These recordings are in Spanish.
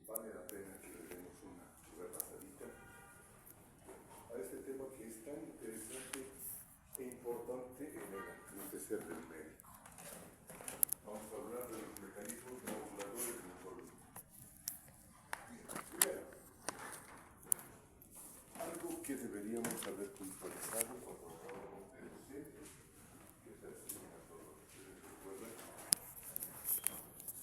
vale la pena que le demos una repasadita a este tema que es tan interesante e importante en el acontecer del médico. Vamos a hablar de los mecanismos reguladores del dolor. Primero, algo que deberíamos haber puntualizado cuando hablábamos de docentes, que es el dolor. ¿Ustedes recuerdan?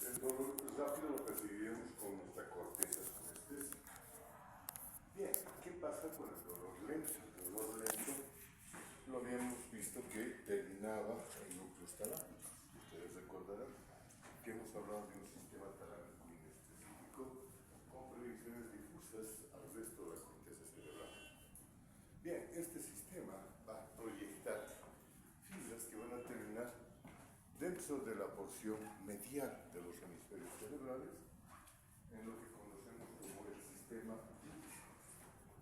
El dolor rápido lo percibimos con nuestra corteza anestésica. Bien, ¿qué pasa con el dolor lento? El dolor lento lo habíamos visto que terminaba en núcleos talámicos. Ustedes recordarán que hemos hablado de un sistema talámico inespecífico con proyecciones difusas al resto de la corteza cerebral. Bien, este sistema va a proyectar fibras que van a terminar dentro de la porción medial de los hemisferios cerebrales, en lo que conocemos como el sistema difuso,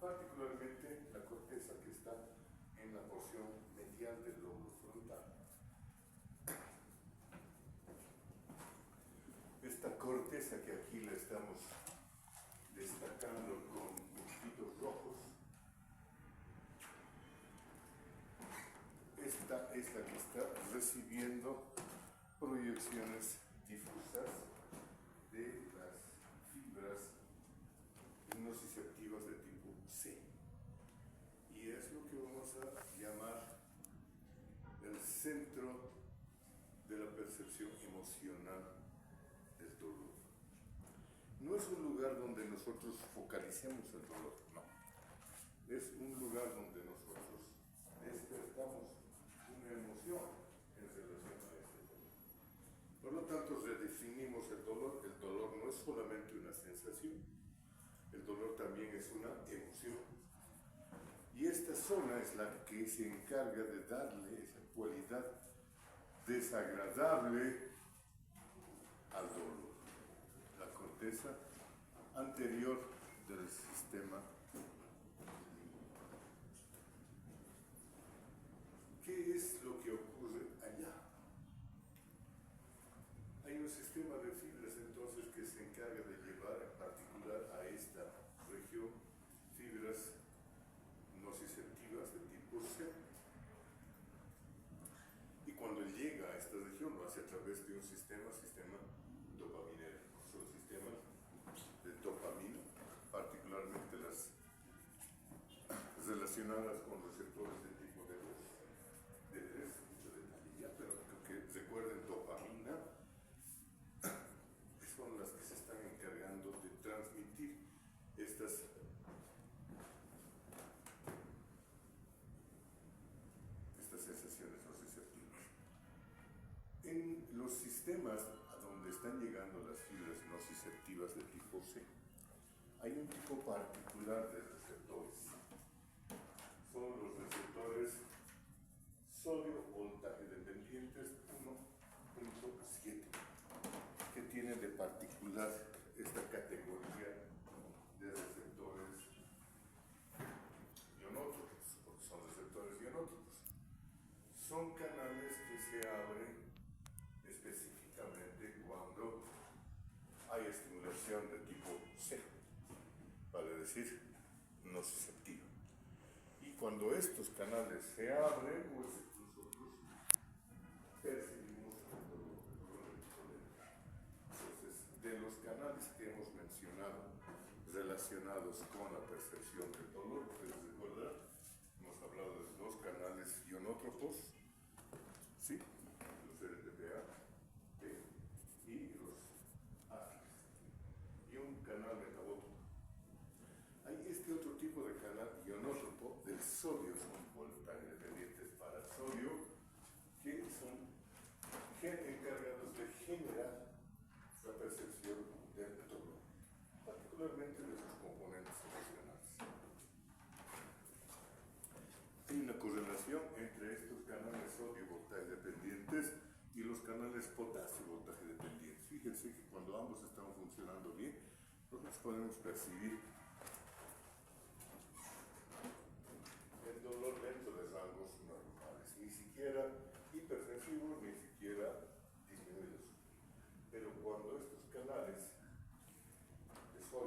particularmente la corteza que está en la porción medial del lóbulo frontal. Esta corteza que aquí la estamos destacando con puntitos rojos, esta es la que está recibiendo proyecciones difusas de las fibras nociceptivas de tipo C. Y es lo que vamos a llamar el centro de la percepción emocional del dolor. No es un lugar donde nosotros focalicemos el dolor, no. Es un lugar donde nosotros despertamos una emoción en relación a este dolor. Por lo tanto, redefinimos el dolor. El dolor no es solamente una sensación, el dolor también es una emoción. Y esta zona es la que se encarga de darle esa cualidad desagradable al dolor. La corteza anterior del sistema límbico. ¿Qué es lo que ocurre allá? Hay un sistema de fibras entonces que se encarga de llevar en particular a esta región fibras nociceptivas de tipo C. Y cuando llega a esta región lo hace a través de un sistema dopaminérgico. Son sistemas de dopamina, particularmente las relacionadas con receptores de tipo D3, mucho detalle ya, pero creo que recuerden dopamina, son las que se están encargando de transmitir estas sensaciones nociceptivas. En los sistemas a donde están llegando las fibras nociceptivas de tipo C, hay un tipo particular de receptores. Son los receptores sodio voltaje dependientes 1.7, que tienen de particular esta categoría de receptores ionótropos, porque son receptores ionótropos. Son canales que se abren específicamente cuando hay estimulación de tipo C, vale decir, nociceptiva. Y cuando estos canales se abren, pues nosotros percibimos el dolor. Entonces, de los canales que hemos mencionado relacionados con la percepción del dolor, ustedes recuerdan, hemos hablado de dos canales ionótropos, ¿sí? Los RTPA y los AFIS, y un canal metabótico. Hay este otro tipo de canal ionótropo del sodio, son voltaje dependientes para sodio, que son encargados de generar la percepción del dolor, particularmente de sus componentes emocionales. Hay una correlación entre estos canales sodio voltaje dependientes y los canales potasio voltaje dependientes. Fíjense que cuando ambos están funcionando bien, nosotros podemos percibir el dolor dentro de rangos normales, ni siquiera hipersensivos, ni siquiera disminuidos. Pero cuando estos canales de sodio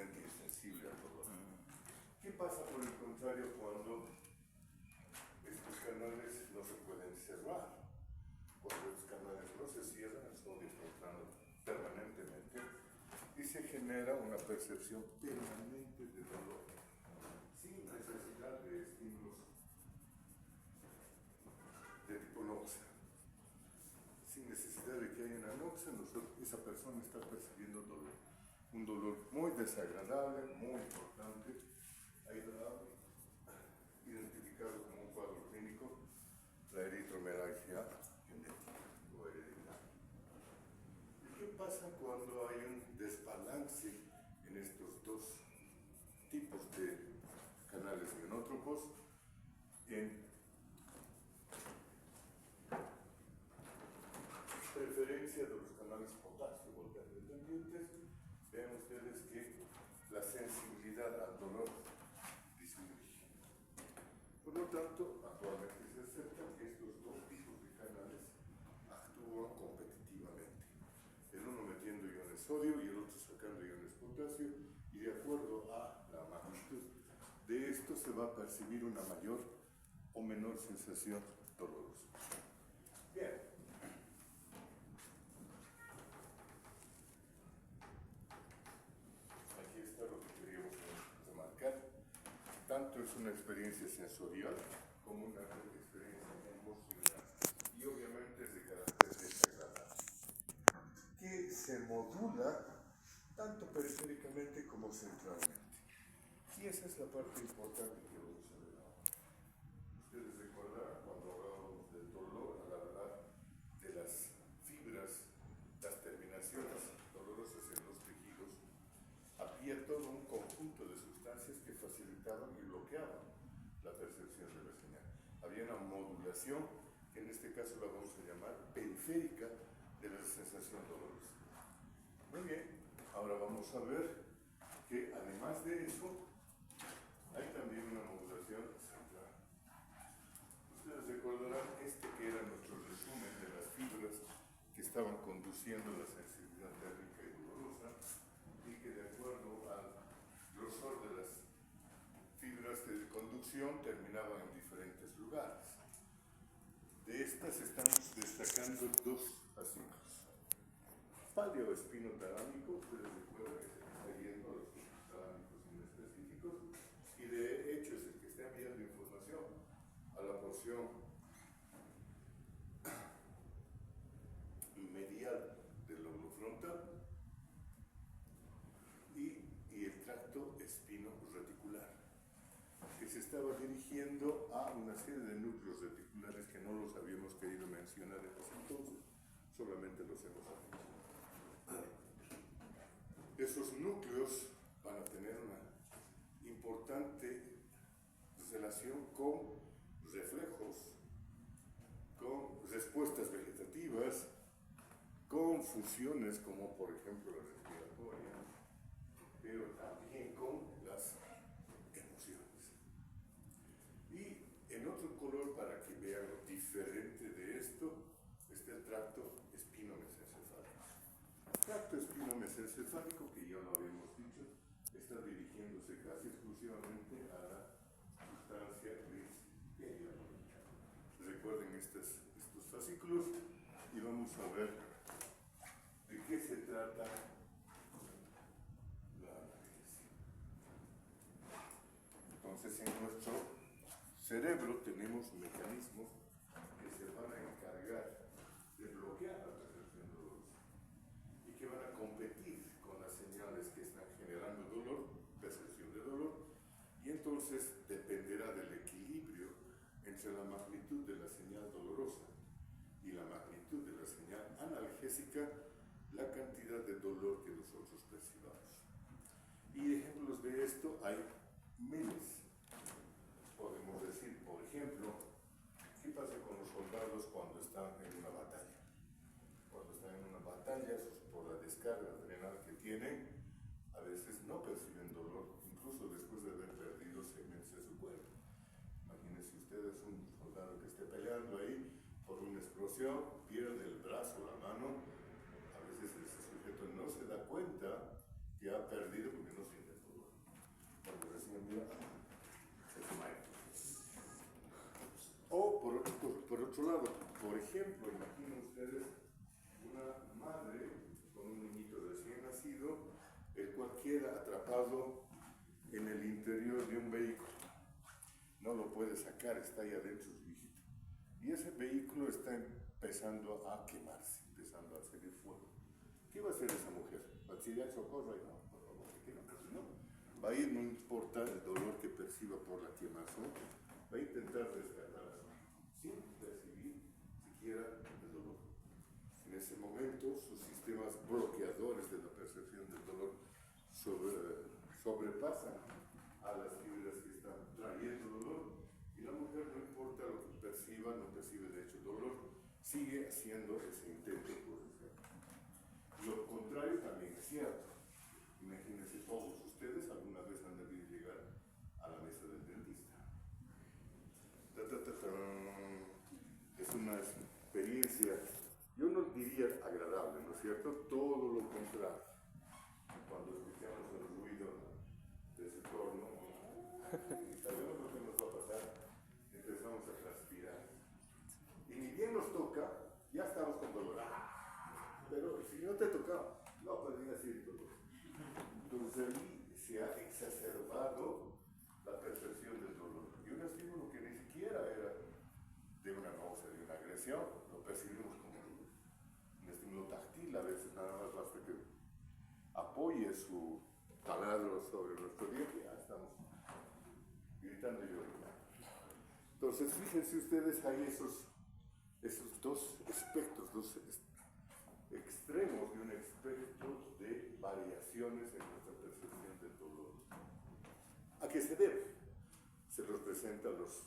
obviamente es sensible al dolor. ¿Qué pasa por el contrario cuando estos canales no se pueden cerrar? Cuando estos canales no se cierran, el sodio está entrando permanentemente y se genera una percepción permanente de dolor, sin necesidad de estímulos de tipo noxa. Sin necesidad de que haya una noxa, esa persona está percibiendo dolor. Un dolor muy desagradable, muy importante, agradable, identificado como un cuadro clínico, la eritromelalgia genética o hereditaria. ¿Y qué pasa cuando hay un desbalance en estos dos tipos de canales ionotropos? En preferencia de los canales potasio voltaje dependientes, vean ustedes que la sensibilidad al dolor disminuye. Por lo tanto, actualmente se acepta que estos dos tipos de canales actúan competitivamente, el uno metiendo iones sodio y el otro sacando iones potasio, y de acuerdo a la magnitud de esto se va a percibir una mayor o menor sensación dolorosa. Bien. Aquí está lo que queríamos remarcar. Tanto es una experiencia sensorial como una experiencia emocional. Y obviamente es de carácter desagradable, que se modula tanto periféricamente como centralmente. Y esa es la parte importante que vamos a ver ahora. Ustedes recordarán cuando hablábamos del dolor, al hablar de las fibras, las terminaciones dolorosas en los tejidos, había todo un conjunto de sustancias que facilitaban y bloqueaban la percepción de la señal. Había una modulación, que en este caso la vamos a llamar periférica, de la sensación dolorosa. Muy bien, ahora vamos a ver que además de eso, hay también una modulación central. Ustedes recordarán que era nuestro resumen de las fibras que estaban conduciendo la sensibilidad térmica y dolorosa, y que de acuerdo al grosor de las fibras de conducción terminaban en diferentes lugares. De estas estamos destacando dos fascículos. Paleoespinotalámico, ustedes recuerdan que se está yendo a los talámicos inespecíficos, y de hecho es el que está enviando información a la porción medial del lóbulo frontal, y el tracto espino-reticular, que se estaba dirigiendo a una serie de núcleos reticulares que no los habíamos querido mencionar en ese entonces, solamente los hemos mencionado. Esos núcleos van a tener una importante relación con reflejos, con respuestas vegetativas, con funciones como por ejemplo la respiratoria, pero también con las emociones. Y en otro color, para que vean lo diferente de esto, está el tracto espino-mesencefálico. El tracto espino-mesencefálico, que ya lo habíamos dicho, está dirigiéndose casi exclusivamente a la sustancia gris periodontal. Recuerden estos fascículos y vamos a ver de qué se trata la analgesia. Entonces, en nuestro cerebro tenemos mecanismos que se van a encargar de bloquear la percepción dolorosa y que van a competir con las señales que están generando dolor, percepción de dolor, y entonces dependerá del equilibrio entre la magnitud de la señal dolorosa y la magnitud de la señal analgésica, la cantidad de dolor que nosotros percibamos. Y ejemplos de esto hay miles. Podemos decir, por ejemplo, ¿qué pasa con los soldados cuando están en una batalla? Cuando están en una batalla, por la descarga adrenal que tienen, a veces no perciben dolor, incluso después de haber perdido segmentos de su cuerpo. Imagínense ustedes un soldado que esté peleando ahí por una explosión, pierde el brazo, la mano, a veces ese sujeto no se da cuenta que ha perdido porque no siente otro lado. Por ejemplo, imaginen ustedes una madre con un niñito recién nacido, el cual queda atrapado en el interior de un vehículo. No lo puede sacar, está ahí adentro su hijito. Y ese vehículo está empezando a quemarse, empezando a salir fuego. ¿Qué va a hacer esa mujer? ¿Va a decir, socorro? Y no, por favor, que no. Va a ir, no importa el dolor que perciba por la quemazón, va a intentar rescatar a su hijo, sin percibir siquiera el dolor. En ese momento, sus sistemas bloqueadores de la percepción del dolor sobrepasan a las fibras que están trayendo dolor, y la mujer, no importa lo que perciba, no percibe de hecho dolor, sigue haciendo ese intento por escapar. Lo contrario también es cierto. Imagínense todos ustedes alguna vez han debido llegar a la mesa del dentista. Es una experiencia, yo no diría agradable, ¿no es cierto? Todo lo contrario. Cuando escuchamos el ruido de ese torno, y sabemos lo que nos va a pasar, empezamos a transpirar. Y ni bien nos toca, ya estamos con dolor. Pero si no te tocaba, no podría decir dolor. Entonces ahí se ha exacerbado la percepción del dolor. Y un estímulo que ni siquiera era de una náusea, de una agresión, lo percibimos como un estímulo táctil. A veces nada más basta que apoye su taladro sobre nuestro diente, ya estamos gritando y llorando. Entonces fíjense ustedes, hay esos dos espectros, dos extremos de un espectro de variaciones en nuestra percepción del dolor. ¿A qué se debe? Se los presenta a los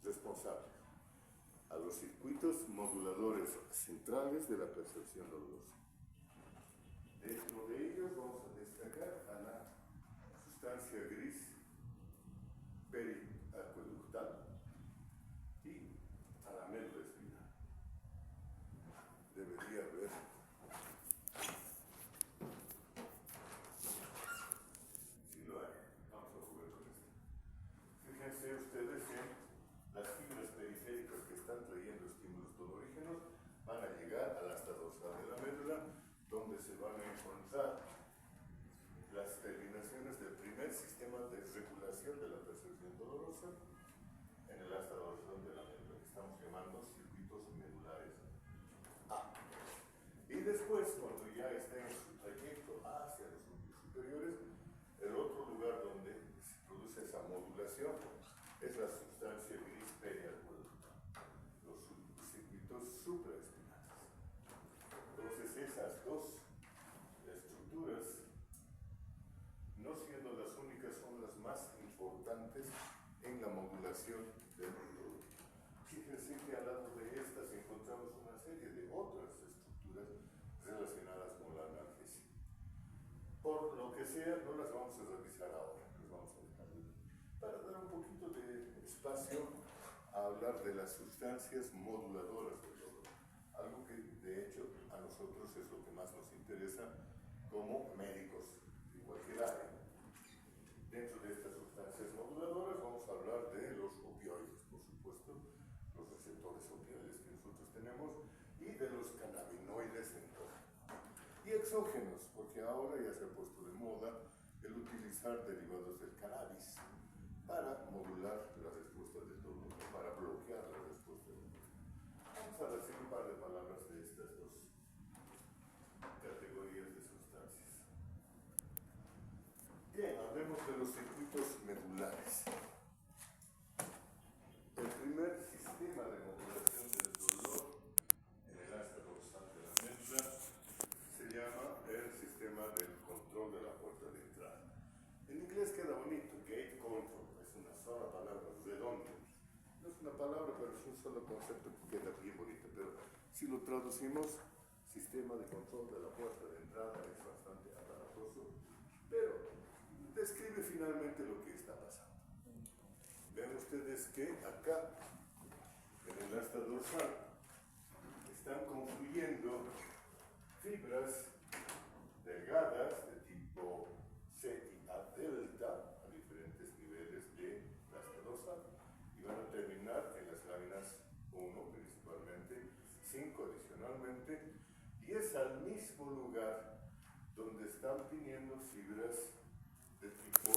responsables, a los circuitos moduladores centrales de la percepción dolorosa. Dentro de ellos vamos a destacar a la sustancia gris periacueductal y a la médula espinal. Debería haber si lo hay, vamos a jugar con esto. Fíjense ustedes en las fibras periféricas que están trayendo estímulos dolorígenos van a llegar al asta dorsal de la médula, donde se van a encontrar las terminaciones del primer sistema de regulación de la percepción dolorosa en el asta dorsal de la médula, que estamos llamando circuitos medulares A. Y después, cuando ya está en su trayecto hacia los núcleos superiores, el otro lugar donde se produce esa modulación es la sustancia gris periacueductal, los circuitos supraespinales. Entonces, esas dos estructuras, no siendo las únicas, son las más importantes en la modulación del dolor. Fíjense que al lado de estas encontramos una serie de otras estructuras relacionadas con la analgesia. Por lo que sea, no las vamos a revisar ahora, las vamos a dejar para dar un poquito de espacio a hablar de las sustancias moduladoras del dolor. Algo que de hecho a nosotros es lo que más nos interesa como médicos de cualquier área. Dentro de estas sustancias moduladoras vamos a hablar de los opioides, por supuesto, los receptores opioides que nosotros tenemos, y de los cannabinoides endógenos y exógenos, porque ahora ya se ha puesto de moda el utilizar derivados del cannabis para modular la respuesta del dolor, para bloquear la respuesta del dolor. Vamos a decir un par de palabras de estas dos categorías de sustancias. Bien, hablemos de los circuitos medulares. El primer sistema de modulación del dolor en el asta dorsal de la médula se llama el sistema del control de la puerta de entrada. En inglés queda bonito, gate control, es una sola palabra redonda. No es una palabra, pero es un solo concepto que queda bien bonito. Pero si lo traducimos, sistema de control de la puerta de entrada, es bastante aparatoso, pero describe finalmente lo que está pasando. Vean ustedes que acá, en el asta dorsal, están confluyendo fibras delgadas de tipo C y A delta a diferentes niveles de asta dorsal y van a terminar en las láminas 1 principal lugar donde están viniendo fibras de tipo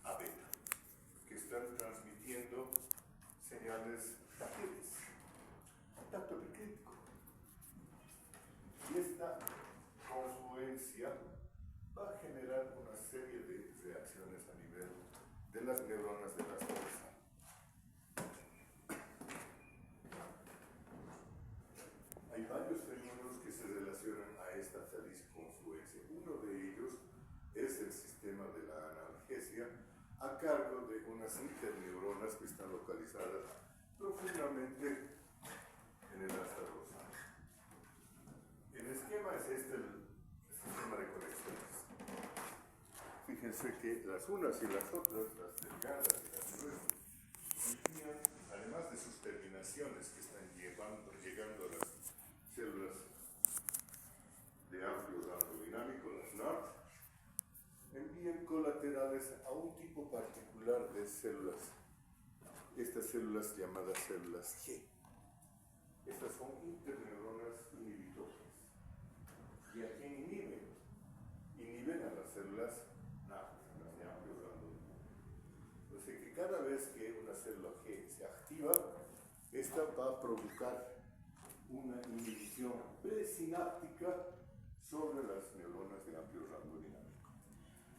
A beta, que están transmitiendo señales táctiles, tacto epicrítico. Y esta confluencia va a generar una serie de reacciones a nivel de las neuronas de la cabeza. Hay varios fenómenos que se relacionan a esta feliz confluencia. Uno de ellos es el sistema de la analgesia a cargo de unas interneuronas que están localizadas profundamente en el asa dorsal. El esquema es este, el sistema de conexiones. Fíjense que las unas y las otras, las delgadas y las gruesas, envían, además de sus terminaciones que están llegando a las células de amplio rango dinámico, las NART, envían colaterales a un tipo particular de células, estas células llamadas células G. Estas son interneuronas inhibitorias. ¿Y a quién inhiben? Inhiben a las células NART, las de amplio rango dinámico. O sea que cada vez que una célula G se activa, esta va a provocar una inhibición presináptica sobre las neuronas de amplio rango dinámico.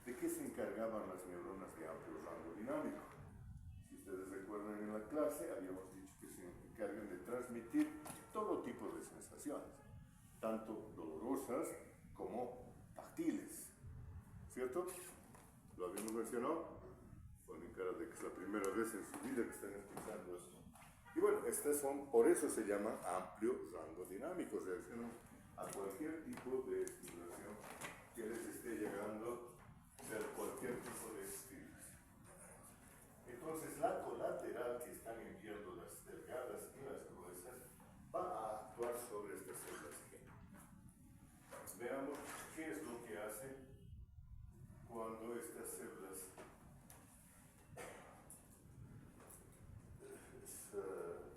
¿De qué se encargaban las neuronas de amplio rango dinámico? Si ustedes recuerdan en la clase, habíamos dicho que se encargan de transmitir todo tipo de sensaciones, tanto dolorosas como táctiles. ¿Cierto? ¿Lo habíamos mencionado? Ponen cara de que es la primera vez en su vida que están escuchando esto. Y bueno, estas son, por eso se llaman amplio rango dinámico, reaccionan a cualquier tipo de estimulación que les esté llegando de cualquier tipo de estímulos. Entonces, la colateral que están enviando las delgadas y las gruesas va a actuar sobre estas células G. Veamos qué es lo que hace cuando estas células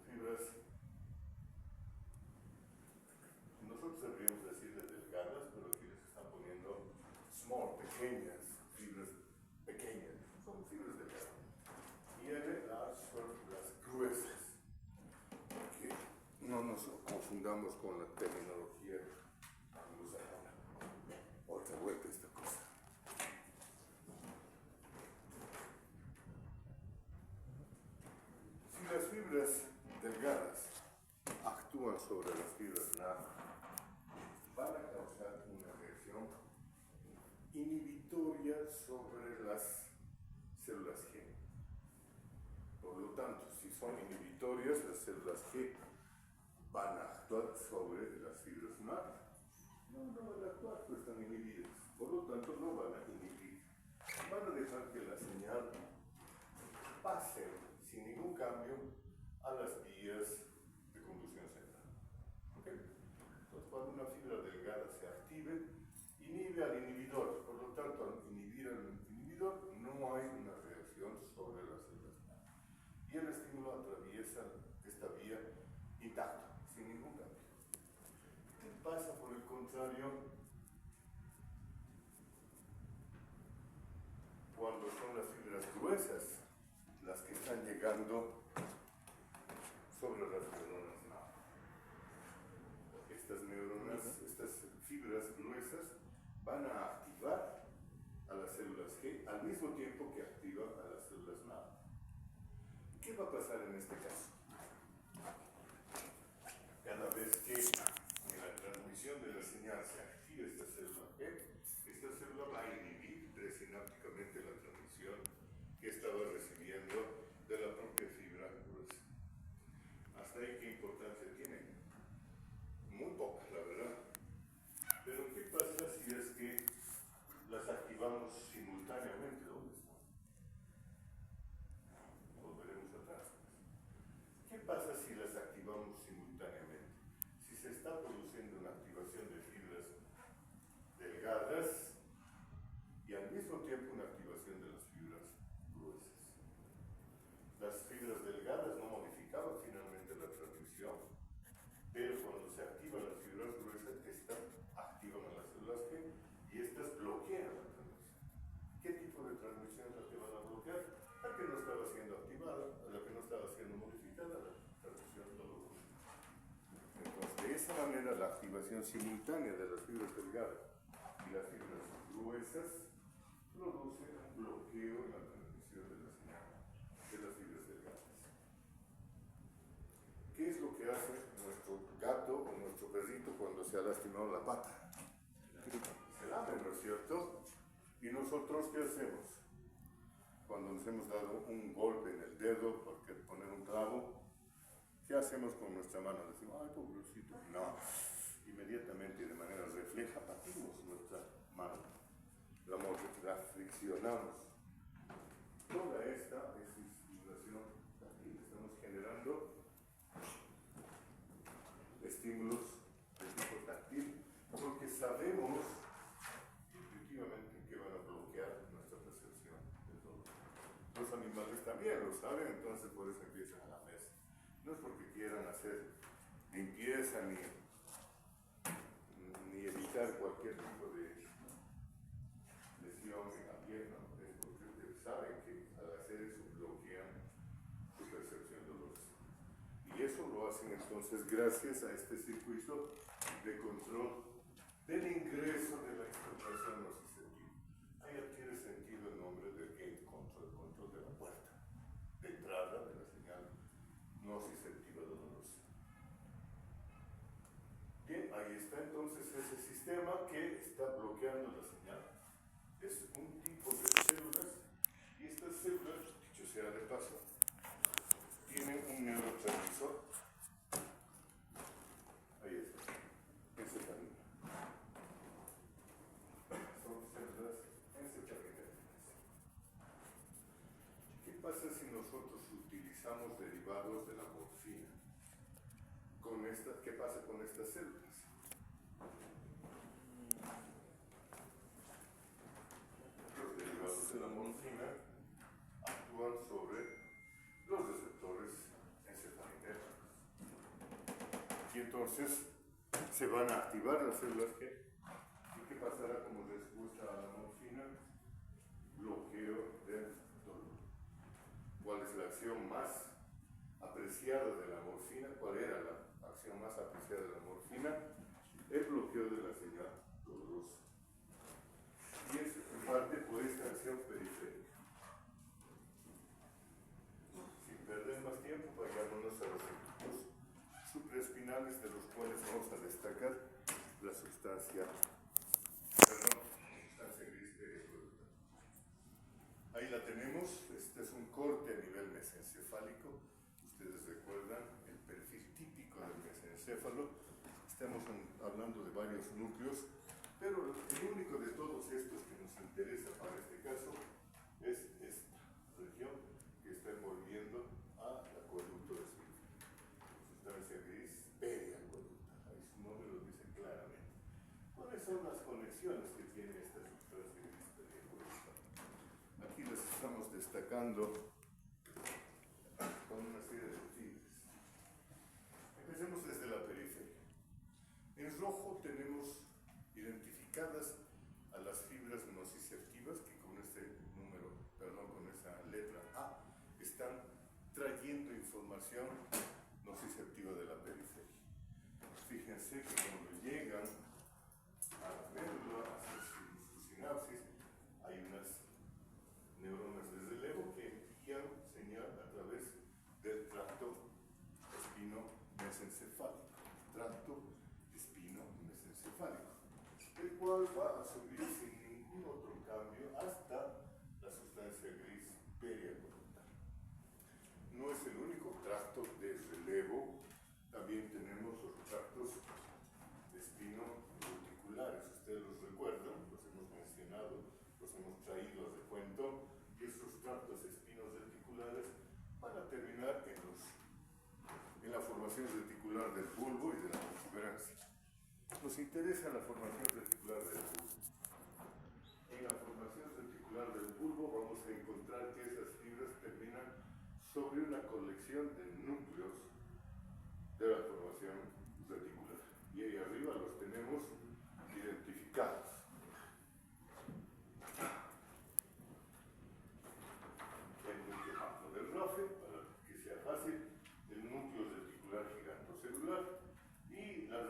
fibras, nosotros deberíamos decirles delgadas, pero aquí les están poniendo small, pequeñas, fibras pequeñas, son fibras delgadas. Y large son las gruesas. Que no nos confundamos con la terminología. Vamos a dar otra vuelta a esta cosa. Si las fibras delgadas actúan sobre las fibras NART, van a causar una reacción inhibitoria sobre las células G. Por lo tanto, si son inhibitorias, las células G van a actuar sobre las fibras NART. No van a actuar, pues están inhibidas. Por lo tanto, no van a inhibir. Van a dejar que la señal pase sin ningún cambio a las vías de conducción celular. ¿Okay? Entonces, cuando una fibra delgada se active, inhibe al inhibidor. Por lo tanto, al inhibir al inhibidor, no hay una reacción sobre las células NART. Y el estímulo atraviesa esta vía intacto, sin ningún cambio. ¿Qué pasa, por el contrario, cuando son las fibras gruesas las que están llegando sobre las neuronas NART? Estas neuronas, estas fibras gruesas, van a activar a las células G al mismo tiempo que activan a las células NART. ¿Qué va a pasar en este caso? Cada vez que en la transmisión de la señal se active esta célula G, esta célula va a inhibir presinápticamente la transmisión que estaba recibiendo de la propia fibra gruesa. ¿Hasta ahí qué importancia tiene? Muy poca, la verdad. Pero ¿qué pasa si es que las activamos simultáneamente? ¿Dónde están? Volveremos atrás. ¿Qué pasa si las activamos simultáneamente? Si se está produciendo una activación de fibras delgadas y al mismo tiempo una activación de las fibras gruesas. la activación simultánea de las fibras delgadas y las fibras gruesas, produce un bloqueo en la transmisión de la señal de las fibras delgadas. ¿Qué es lo que hace nuestro gato o nuestro perrito cuando se ha lastimado la pata? Se lame, ¿no es cierto? ¿Y nosotros qué hacemos? Cuando nos hemos dado un golpe en el dedo por poner un clavo, ¿qué hacemos con nuestra mano? Decimos, ay, pobrecito. No, inmediatamente y de manera refleja partimos nuestra mano, la friccionamos. Toda esta es estimulación táctil. Estamos generando estímulos de tipo táctil porque sabemos intuitivamente que van a bloquear nuestra percepción de todo. Los animales también lo saben, entonces por eso empiezan a lamerse. No es porque quieran hacer limpieza ni evitar cualquier tipo de lesión en la piel, ¿no? Es porque ustedes saben que al hacer eso bloquean su percepción dolorosa. Y eso lo hacen entonces gracias a este circuito de control del ingreso de la información nociceptiva. Ahí adquiere sentido el nombre del gate control, el control de la puerta de entrada de la señal nociceptiva dolorosa. Bien, ahí está entonces ese sistema que está bloqueando la señal. Es un tipo de células y estas células, dicho sea de paso, tienen un neurotransmisor. Ahí está, encefalina. Son células encefalográficas. ¿Qué pasa si nosotros utilizamos derivados de la morfina? ¿Qué pasa con estas células? Los derivados de la morfina actúan sobre los receptores encefalográficos. Y entonces se van a activar las células que, ¿y qué pasará como respuesta a la morfina? Bloqueo del dolor. ¿Cuál es la acción más apreciada de la morfina? ¿Cuál era la acción más apreciada de la morfina? El bloqueo de la señal dolorosa. Y es en parte por esta acción periférica. Sin perder más tiempo, vayámonos a los circuitos supraespinales, de los cuales vamos a destacar la sustancia gris periacuoidal. Ahí la tenemos. Este es un corte a nivel mesencefálico. Ustedes recuerdan el perfil típico del mesencéfalo. Estamos hablando de varios núcleos, pero el único de todos estos que nos interesa para este caso es esta región que está envolviendo al acueducto de Smith. Sustancia gris periacuoidal. Ahí su nombre lo dice claramente. ¿Cuáles son las conexiones que tiene esta sustancia gris periacuoidal? Aquí las estamos destacando con una serie de fibras. Empecemos desde la periferia. En rojo tenemos identificadas a las fibras nociceptivas que con con esa letra A, están trayendo información nociceptiva de la periferia. Fíjense que cuando llegan a la médula, hacia su sinapsis, hay unas neuronas de relevo que envían señal a través del tracto espino-mesencefálico. El cual va a subir sin ningún otro cambio hasta la sustancia gris periacuoidal. No es el único tracto de relevo, también tenemos los tractos espino-reticulares. Ustedes los recuerdan, los hemos mencionado, los hemos traído a recuento, y estos tractos espino-reticulares van a terminar en la formación reticular del bulbo y de la protuberancia. Nos interesa la formación reticular del bulbo. En la formación reticular del bulbo vamos a encontrar que esas fibras terminan sobre una colección de núcleos de la formación reticular. Y ahí arriba los tenemos identificados. El núcleo magno del RAFE, para que sea fácil, el núcleo reticular gigantocelular y la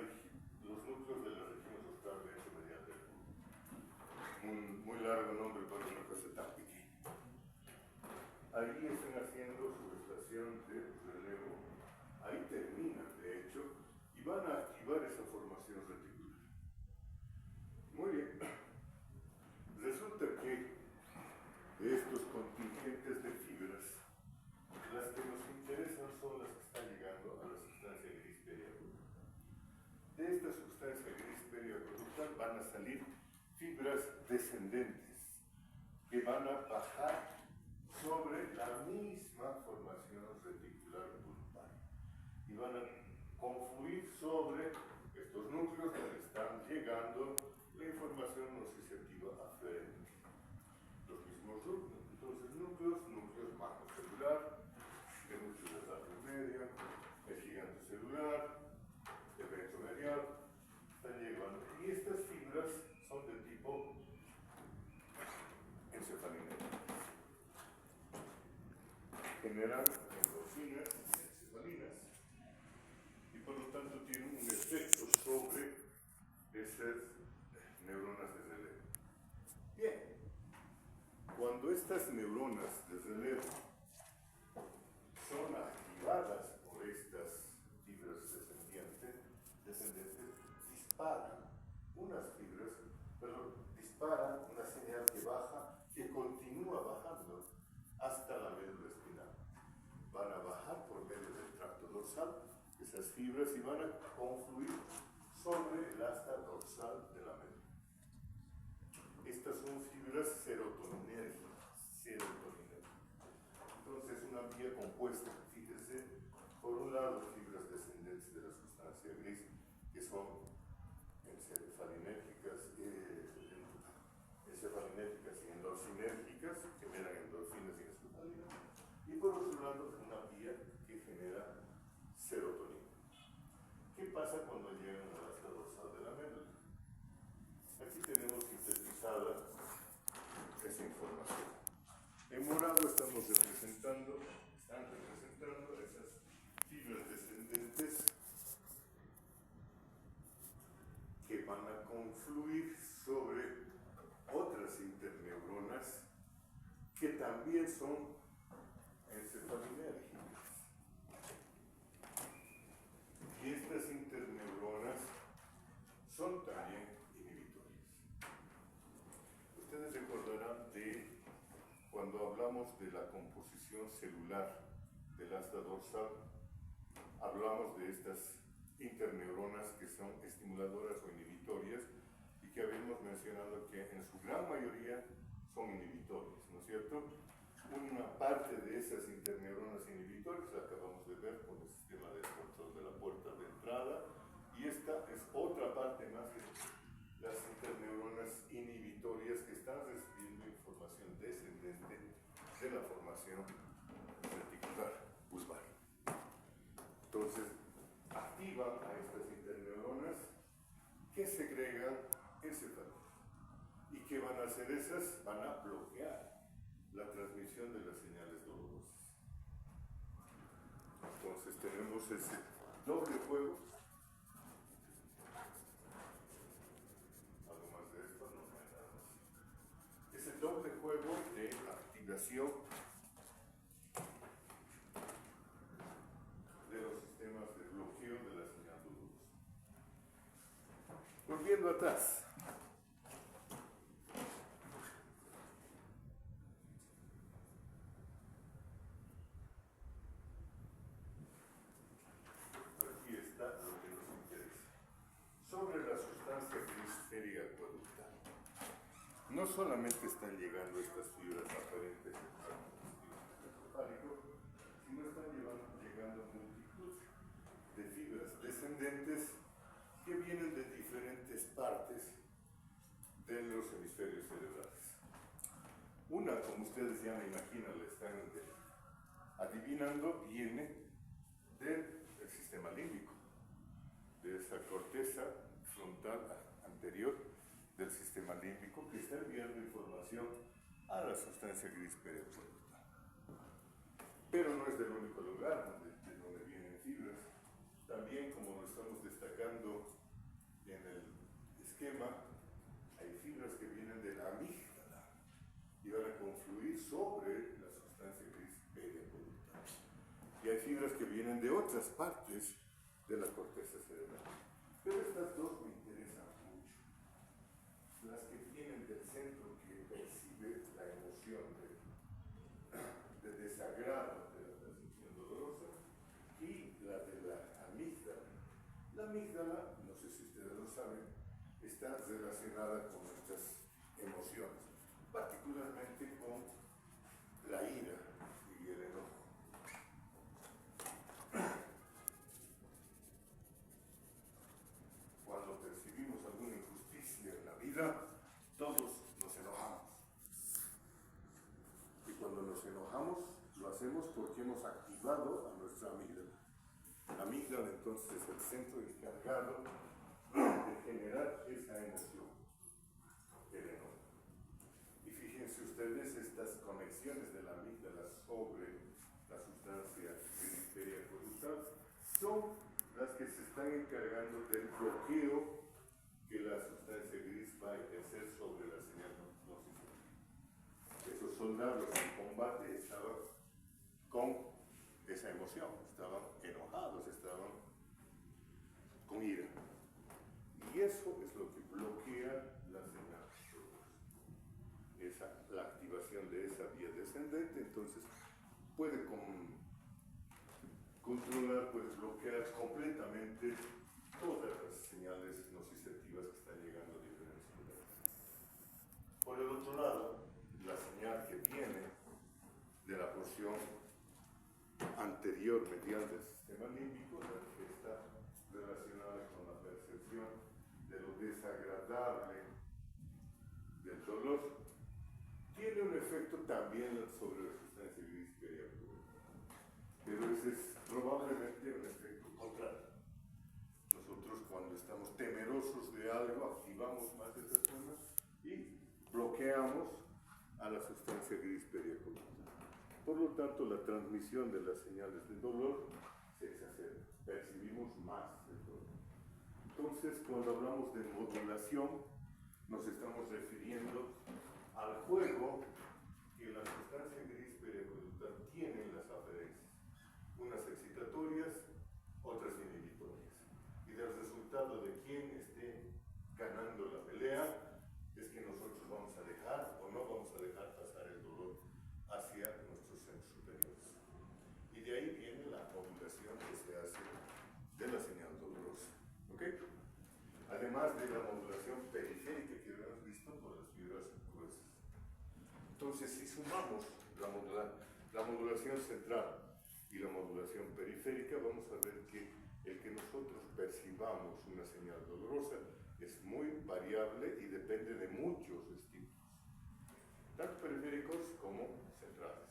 ahí están haciendo su estación de relevo, ahí terminan de hecho, y van a activar esa formación reticular. Muy bien, resulta que estos contingentes de fibras, las que nos interesan son las que están llegando a la sustancia gris periaguda. De esta sustancia gris periaguda van a salir fibras descendentes que van a bajar sobre la misma formación reticular pulpar y van a confluir sobre estos núcleos donde están llegando la información nociceptiva aferente. Los mismos núcleos, entonces núcleos macrocelular, el núcleo de radio media, el gigante celular, el ventromedial, están llegando. Y estas fibras son de tipo encefalinéticas. Generan endorfinas encefalinas y por lo tanto tienen un efecto sobre esas neuronas de relevo. Bien, cuando estas neuronas de relevo son activadas por estas fibras descendentes disparan disparan una señal que baja, que continúa bajando hasta la médula espinal. Van a bajar por medio del tracto dorsal esas fibras y van a confluir sobre el asta dorsal de la médula. Estas son fibras serotoninérgicas. Entonces, una vía compuesta, fíjense, por un lado fibras descendentes de la sustancia gris, que son encefalinéticas y endorfinérgicas, generan endorfinas y encefalinas, y por otro lado una vía que genera serotonina. ¿Qué pasa cuando llegan a la asta dorsal de la médula? Aquí tenemos sintetizada esa información. En morado están representando esas fibras descendentes que van a confluir sobre otras interneuronas que también son encefalínérgicas. Y estas interneuronas son también inhibitorias. Ustedes recordarán de cuando hablamos de la composición celular del asta dorsal, hablamos de estas interneuronas que son estimuladoras o inhibitorias y que habíamos mencionado que en su gran mayoría son inhibitorias, ¿no es cierto? Una parte de esas interneuronas inhibitorias la acabamos de ver con el sistema de control de la puerta de entrada, y esta es otra parte más de las interneuronas inhibitorias que están recibiendo información descendente de la formación reticular pulpar. Entonces, activan a estas interneuronas que segregan encefalina. ¿Y qué van a hacer esas? Van a bloquear la transmisión de las señales dolorosas. Entonces tenemos ese doble juego. Algo más de esto, no hay nada más. Ese doble juego de activación de los sistemas de bloqueo de la señal dolorosa. Volviendo atrás. Aquí está lo que nos interesa. Sobre la sustancia gris periacueductal. No solamente están llegando estas fibras aparentes encefálico, sino están llegando multitud de fibras descendentes que vienen de diferentes partes de los hemisferios cerebrales. Una, como ustedes ya me imaginan, la están adivinando, viene del sistema límbico, de esa corteza frontal anterior del sistema límbico que está enviando información a la sustancia gris periacueductal. Pero no es del único lugar de donde vienen fibras. También, como lo estamos destacando en el esquema, hay fibras que vienen de la amígdala y van a confluir sobre la sustancia gris y hay fibras que vienen de otras partes de la corteza cerebral. Pero estas dos me interesan mucho. Las que vienen del centro que percibe la emoción de desagrado de la percepción dolorosa y la de la amígdala. La amígdala, no sé si ustedes lo saben, está relacionada con nuestras emociones, particularmente con la ira y el enojo. Cuando percibimos alguna injusticia en la vida, todos nos enojamos. Y cuando nos enojamos, lo hacemos porque hemos activado a nuestra amígdala. La amígdala entonces es el centro encargado de generar esa emoción, el enojo. Y fíjense ustedes estas conexiones de la amígdala sobre la sustancia periacueductal son las que se están encargando del bloqueo que la sustancia gris va a ejercer sobre la señal nociceptiva. Esos soldados en combate estaban con esa emoción, estaban enojados, estaban con ira. Y eso es lo que bloquea la señal. La activación de esa vía descendente, entonces puede controlar, puede bloquear completamente todas las señales nociceptivas que están llegando a diferentes lugares. Por el otro lado, la señal que viene de la porción anterior medial del sistema límbico, la que está relacionada con la percepción de lo desagradable del dolor, tiene un efecto también sobre la sustancia gris periacueductal, pero ese es probablemente un efecto contrario. Nosotros cuando estamos temerosos de algo activamos más esa zona y bloqueamos a la sustancia gris periacueductal. Por lo tanto, la transmisión de las señales de dolor se exacerba, percibimos más el dolor. Entonces, cuando hablamos de modulación, nos estamos refiriendo al juego que la sustancia gris periacueductal tiene en las aferencias, unas excitatorias, otras inhibitorias. Y del resultado de quién esté ganando la pelea es que nosotros vamos a dejar o no vamos a dejar pasar el dolor hacia nuestros centros superiores. Y de ahí viene la modulación que se hace de la señal dolorosa. ¿Ok? Además de la modulación periférica que hemos visto por las fibras gruesas. Entonces, si sumamos la modulación central y la modulación periférica, vamos a ver que el que nosotros percibamos una señal dolorosa es muy variable y depende de muchos estímulos, tanto periféricos como centrales.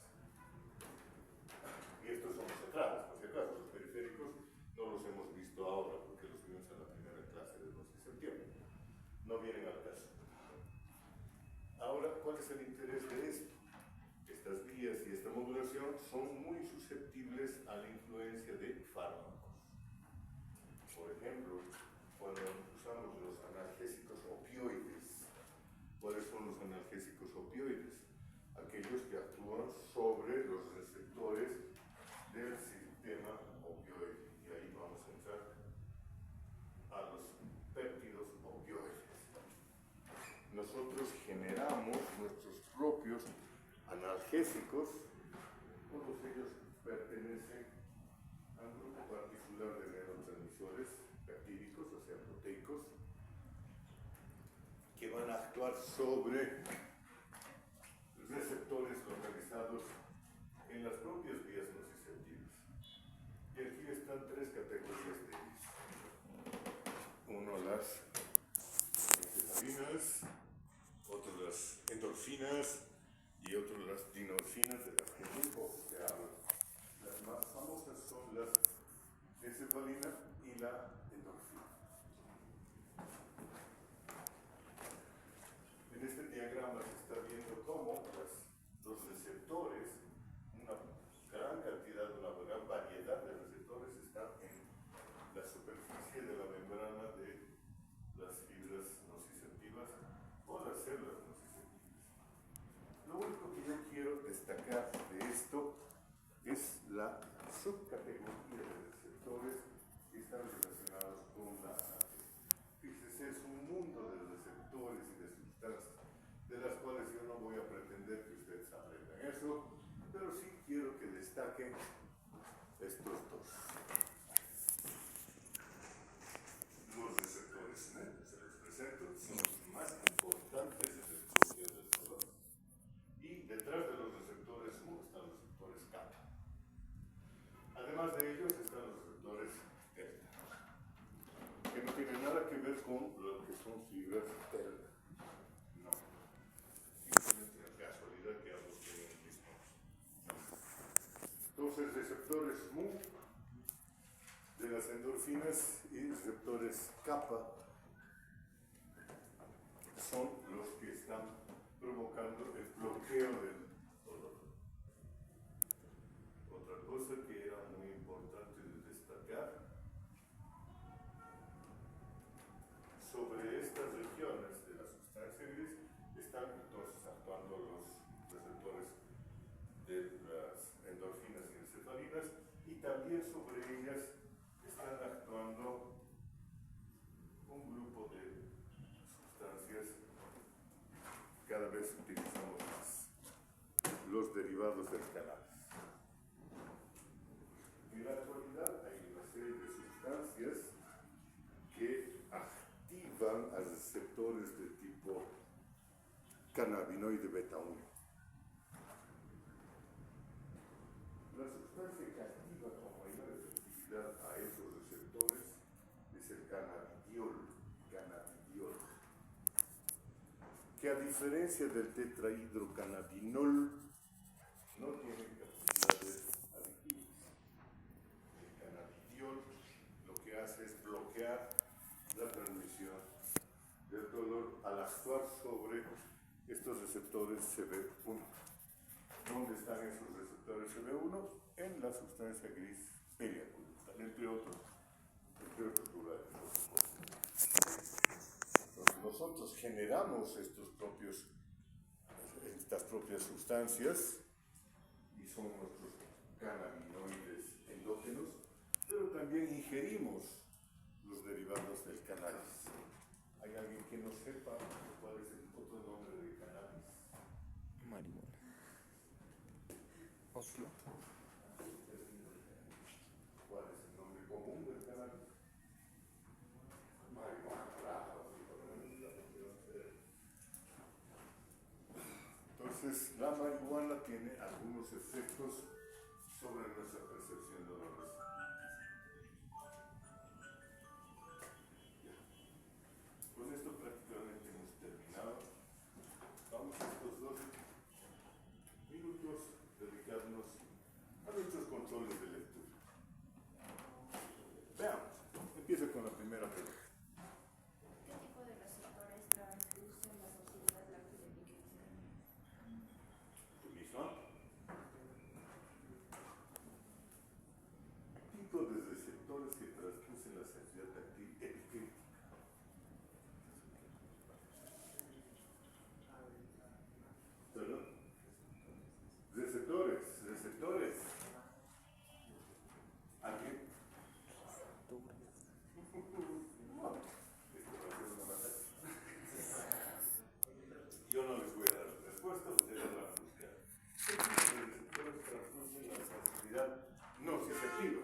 Y estos son los centrales, por si acaso, los periféricos no los hemos visto ahora porque los vimos en la primera clase del 12 de septiembre. No vienen al caso. Ahora, ¿cuál es el interés de esto? Estas vías y esta modulación son muy susceptibles a la influencia de fármacos. Por ejemplo, cuando usamos los analgésicos opioides. ¿Cuáles son los analgésicos opioides? Aquellos que actúan sobre los receptores del sistema opioide. Y ahí vamos a entrar a los péptidos opioides. Nosotros generamos nuestros propios analgésicos, todos ellos pertenecen a un grupo particular de neurotransmisores peptídicos, o sea, proteicos, que van a actuar sobre receptores localizados en las propias vías nociceptivas. Y aquí están tres categorías de ellos. Uno, las encefalinas, otro, las endorfinas, y otro, las dinorfinas, de las que muy poco se habla. Las más famosas son las encefalina y la endorfina. En este diagrama se está viendo cómo los receptores, una gran cantidad, una gran variedad de receptores están en la superficie de la membrana de las fibras nociceptivas o las células nociceptivas. Lo único que yo quiero destacar de esto es la subtividad ataque estos dos. Los receptores NET, se los presento, son los más importantes en el bloqueo del dolor. Y detrás de los receptores MU están los receptores kappa. Además de ellos están los receptores delta, que no tienen nada que ver con lo que son fibras delta. No. Simplemente la casualidad que ambos tienen el mismo. Entonces, receptores MU de las endorfinas y receptores kappa son los que están provocando el bloqueo del dolor. Otra cosa que era muy importante de destacar sobre estas regiones de la sustancia gris están entonces actuando los receptores de las endorfinas y encefalinas, y también sobre ellas están actuando un grupo de sustancias. Cada vez utilizamos más los derivados del cannabis. En la actualidad hay una serie de sustancias que activan a receptores de tipo cannabinoide beta 1. La sustancia que activa con mayor efectividad a esos receptores es el cannabidiol, que a diferencia del tetrahidrocannabinol no tiene capacidades adictivas. El cannabidiol lo que hace es bloquear la transmisión del dolor al actuar sobre estos receptores CB1. ¿Dónde están esos receptores CB1? En la sustancia gris periaculosa, entre otros lugares. Entonces nosotros generamos estas propias sustancias y son nuestros cannabinoides endógenos, pero también ingerimos los derivados del cannabis. ¿Hay alguien que no sepa cuál es el otro nombre de cannabis? Marihuana. Opio. ¿Cuál es el nombre común del cannabis? Marihuana, claro. Entonces, la marihuana tiene algunos efectos sobre nuestra percepción dolorosa. Con esto prácticamente hemos terminado. Vamos a estos 12 minutos dedicarnos a nuestros controles de lectura. Veamos, empiezo con la primera pregunta. ¿Qué tipo de receptores transducen la sociedad lácteo-epiglicémica? ¿Tú mismo? Tipo de receptores que transducen la sensibilidad táctil epicrítica. ¿Perdón? Receptores. ¿Alguien? No. Esto va a ser una batalla. Yo no les voy a dar la respuesta, ustedes van a buscar. ¿Qué tipo de receptores transducen la sensibilidad nociceptiva?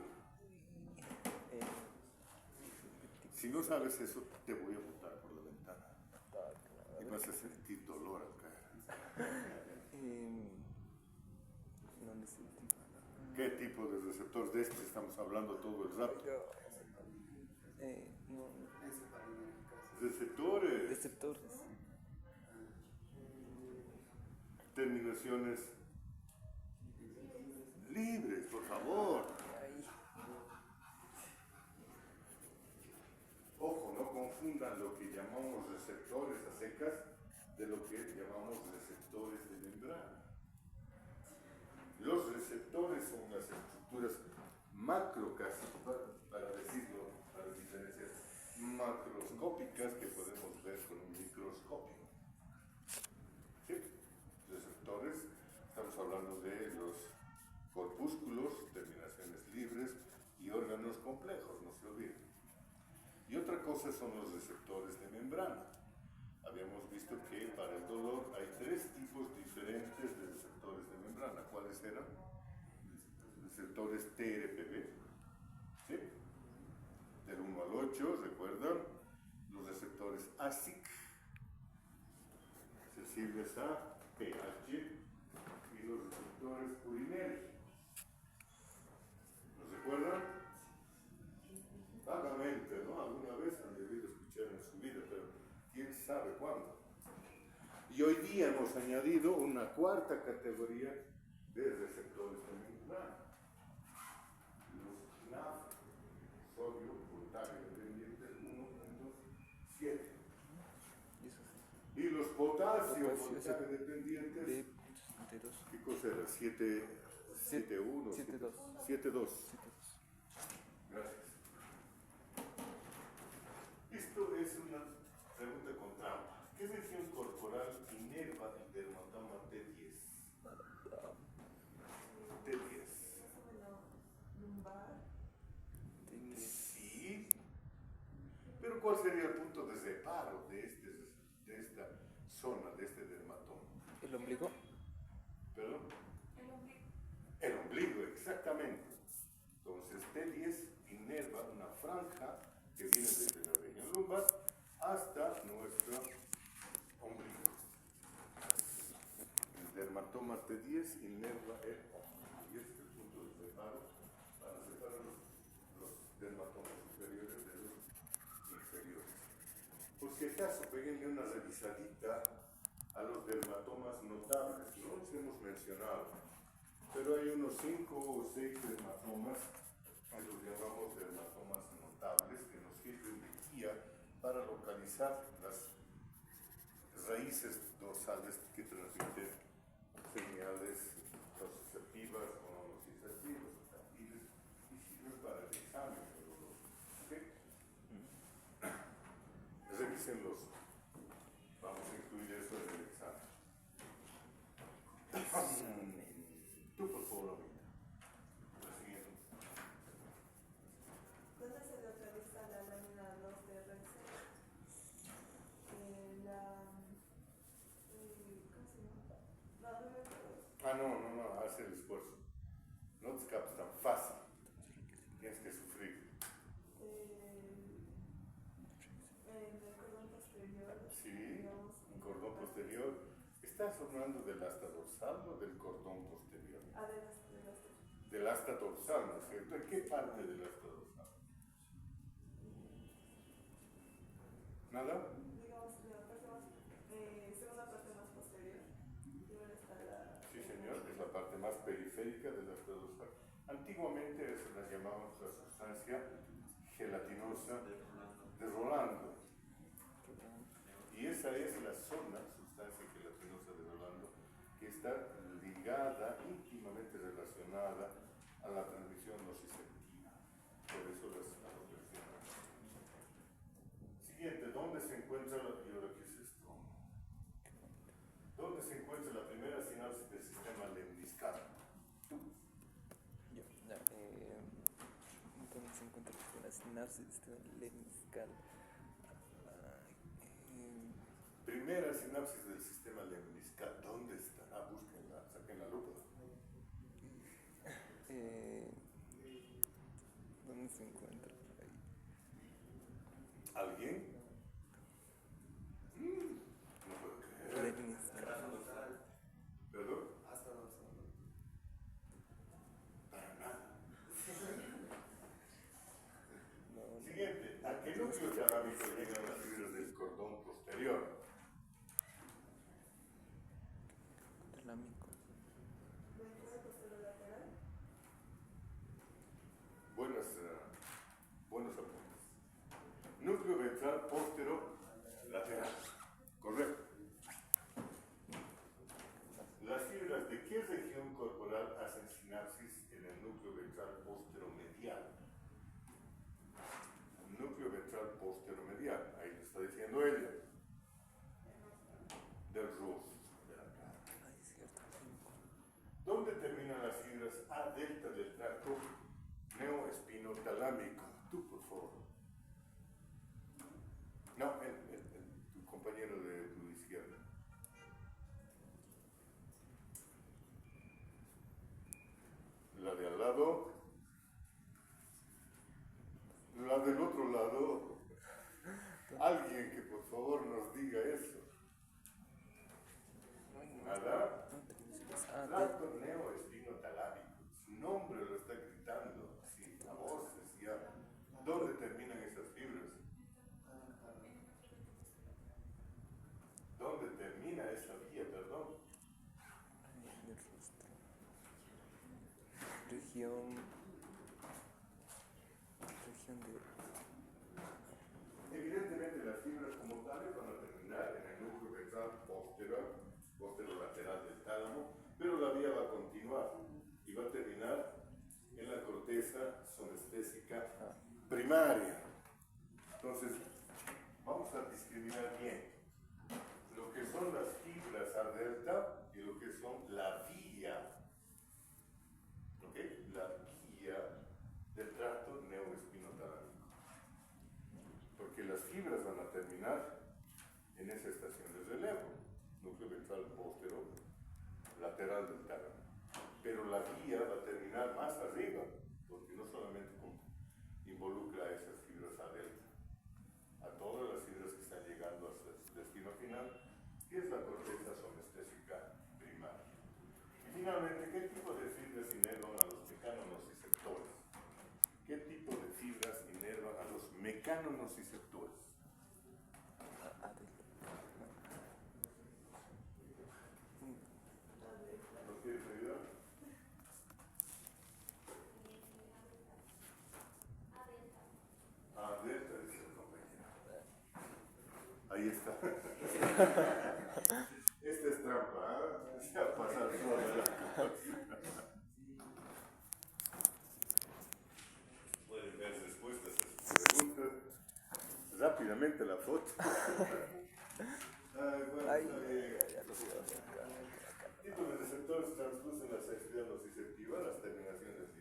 Si no sabes eso, te voy a botar por la ventana. Y vas a sentir dolor al caer. No necesito nada. ¿Qué tipo de receptor de este estamos hablando todo el rato? No. Receptores. Receptores. Terminaciones libres, por favor. Ojo, no confundan lo que llamamos receptores a secas de lo que llamamos receptores de membrana. Los receptores son las estructuras macro, casi para decirlo, para diferencias macroscópicas que podemos ver con un microscopio. ¿Sí? Receptores, estamos hablando de los corpúsculos, terminaciones libres y órganos complejos, no se olviden. Y otra cosa son los receptores de membrana. Habíamos visto que para el dolor hay 3 tipos diferentes de receptores de membrana. ¿Cuáles eran? receptores TRPV, ¿sí? Del 1 al 8, ¿recuerdan? Los receptores ASIC, sensibles a pH, y los receptores urinarios. ¿Los recuerdan? Vagamente, ¿no? Alguna vez han debido escuchar en su vida, pero quién sabe cuándo. Y hoy día hemos añadido una cuarta categoría de receptores también, los NAF, sodio, potasio dependientes, 1, 2, 7. Y los potasio, potasio dependientes, ¿qué cosa era? 7, 7, 1, 7, 2. 7, 2. Gracias. Esto es una pregunta con trampa. ¿Qué región corporal inerva el dermatoma T10? T10. Sí. Pero ¿cuál sería el punto de reparo de esta zona, de este dermatoma? ¿El ombligo? ¿Perdón? El ombligo. El ombligo, exactamente. Entonces, T10 inerva una franja que viene desde la región lumbar hasta nuestro ombligo. El dermatoma T10 inerva el ombligo. Y este es el punto de separo para separar los dermatomas superiores de los inferiores. Por si acaso, peguenle una revisadita a los dermatomas notables. No los hemos mencionado, pero hay unos 5 o 6 dermatomas que los llamamos dermatomas notables, que nos sirven de guía para localizar las raíces dorsales que transmiten señales nociceptivas o no nociceptivas, táctiles, y sirven para el examen neurológico. ¿Okay? Revísenlos. Vamos a incluir eso en el examen. Tú, por favor, ahorita. La siguiente. ¿Dónde se localiza la lámina 2 de Renzi? ¿Cómo se llama? No me acuerdo. No, haz el esfuerzo. No te escapes tan fácil. Tienes que sufrir. En el cordón posterior. Sí, digamos, un cordón posterior. ¿Estás hablando del asta dorsal o del cordón posterior? Del asta dorsal, ¿no es cierto? ¿En qué parte del asta dorsal? ¿Nada? Digamos, la parte más, segunda parte más posterior. Primero está la. Sí, señor, es la parte más periférica del asta dorsal. Antiguamente eso la llamábamos la sustancia gelatinosa de Rolando. Y esa es la zona, sustancia gelatinosa de Rolando, que está ligada, íntimamente relacionada a la transmisión nociceptiva. Por eso las mencionamos. Siguiente, ¿dónde se encuentra ¿y ahora qué es esto? ¿Dónde se encuentra la primera sinapsis del sistema lemniscal? ¿Dónde se encuentra la sinapsis lemniscal? Primera sinapsis del sistema lemniscal, ¿dónde estará? Búsquenla, saquen la lupa. ¿Dónde se encuentra por ahí? ¿Alguien? No puedo creer. Lemniscal. ¿Perdón? Hasta dorsal. Para nada. No, Siguiente, ¿a qué núcleo talámico llegan las fibras del cordón posterior? talámico. Ventral posterolateral. Buenos apuntes. Núcleo ventral posterolateral. Correcto. Las fibras de qué región corporal hacen sinapsis en el núcleo ventral posteromedial? Núcleo ventral posteromedial, ahí lo está diciendo ella. Del rostro, de la cara. Ay, es cierto. ¿Dónde terminan las fibras A delta del tracto neoespinotalámico? Tú, por favor. No, tu compañero de tu izquierda. La de al lado lado, la del otro lado, alguien que por favor nos diga eso. Nada. Tracto neoespinotalábico. Su nombre lo está gritando así, a voces ya. ¿Dónde terminan esas fibras? ¿Dónde termina esa vía, perdón? En el rostro. Región de... Evidentemente las fibras como tales van a terminar en el núcleo ventral posterolateral del tálamo, pero la vía va a continuar y va a terminar en la corteza somestésica primaria. Entonces, vamos a discriminar bien lo que son las fibras A delta y lo que son la vía, ¿ok? La vía del tracto neoespinotalámico. Porque las fibras van a terminar en esa estación de relevo, núcleo ventral postero lateral del tálamo. Pero la vía va a terminar más arriba, porque no solamente involucra a esas fibras A delta, a todas las fibras que están llegando hasta el destino final, que es la corteza somestésica primaria. Y finalmente, ¿qué tipo de fibras inervan a los mecanonociceptores? ¿Qué tipo de fibras inervan a los mecanonociceptores? ¿No quieres ayudar? A delta, dice el compañero. Ahí está. Esta es trampa, ¿eh? Se va a pasar toda la cosa. Pueden ver respuestas a sus preguntas. Rápidamente la foto. Ay, bueno, está bien. Ya lo veo. Tipos de receptores transducen la sensibilidad nociceptiva, las terminaciones